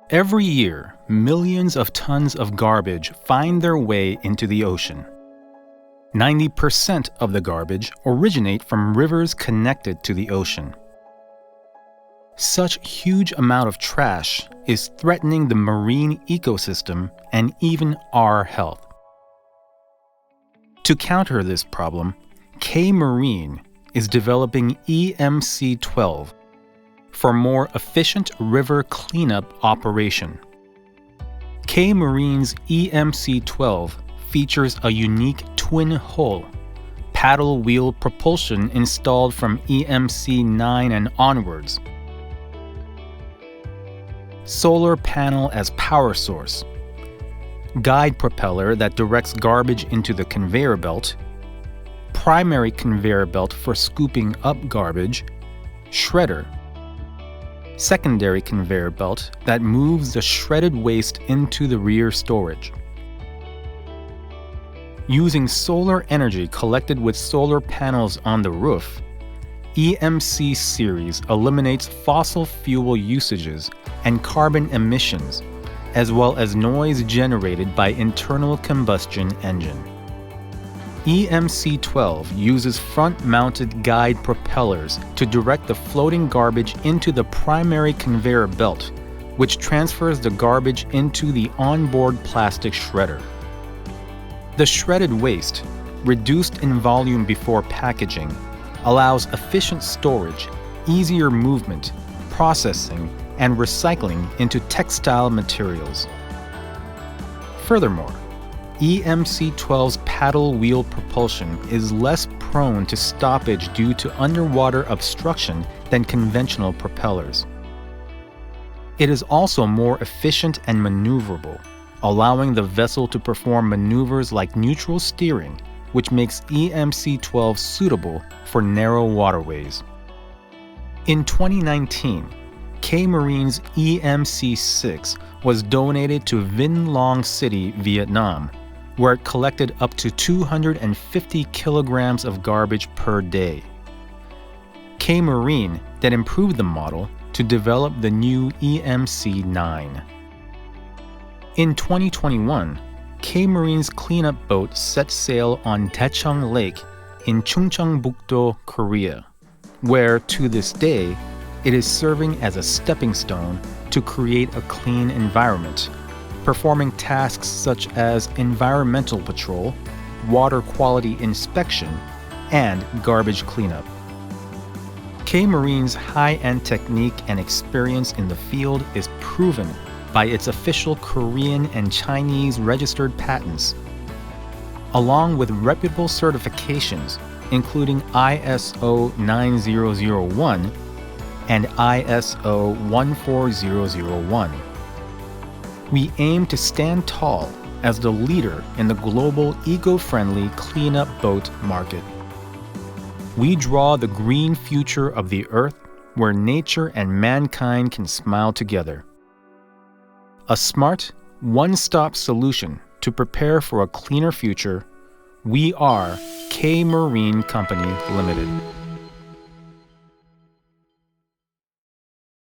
Every year, millions of tons of garbage find their way into the ocean. 90% of the garbage originate from rivers connected to the ocean. Such huge amount of trash is threatening the marine ecosystem and even our health. To counter this problem, Keimariin is developing EMC-12 for more efficient river cleanup operation. Keimariin's EMC-12 features a unique twin-hull paddle wheel propulsion installed from EMC-9 and onwards. Solar panel as power source. Guide propeller that directs garbage into the conveyor belt. Primary conveyor belt for scooping up garbage. Shredder. Secondary conveyor belt that moves the shredded waste into the rear storage. Using solar energy collected with solar panels on the roof, EMC series eliminates fossil fuel usages and carbon emissions, as well as noise generated by internal combustion engine. EMC-12 uses front-mounted guide propellers to direct the floating garbage into the primary conveyor belt, which transfers the garbage into the onboard plastic shredder. The shredded waste, reduced in volume before packaging, allows efficient storage, easier movement, processing, and recycling into textile materials. Furthermore, EMC-12's paddle wheel propulsion is less prone to stoppage due to underwater obstruction than conventional propellers. It is also more efficient and maneuverable, allowing the vessel to perform maneuvers like neutral steering, which makes EMC-12 suitable for narrow waterways. In 2019, Keimariin's EMC-6 was donated to Vinh Long City, Vietnam, where it collected up to 250 kilograms of garbage per day. Keimariin then improved the model to develop the new EMC-9. In 2021, Keimariin's cleanup boat set sail on Daecheong Lake in Chungcheongbuk-do, Korea, where, to this day, it is serving as a stepping stone to create a clean environment, performing tasks such as environmental patrol, water quality inspection, and garbage cleanup. Keimariin's high-end technique and experience in the field is proven by its official Korean and Chinese registered patents, along with reputable certifications including ISO 9001 and ISO 14001. We aim to stand tall as the leader in the global eco-friendly cleanup boat market. We draw the green future of the Earth where nature and mankind can smile together. A smart, one-stop solution to prepare for a cleaner future. We are Keimariin Company Limited.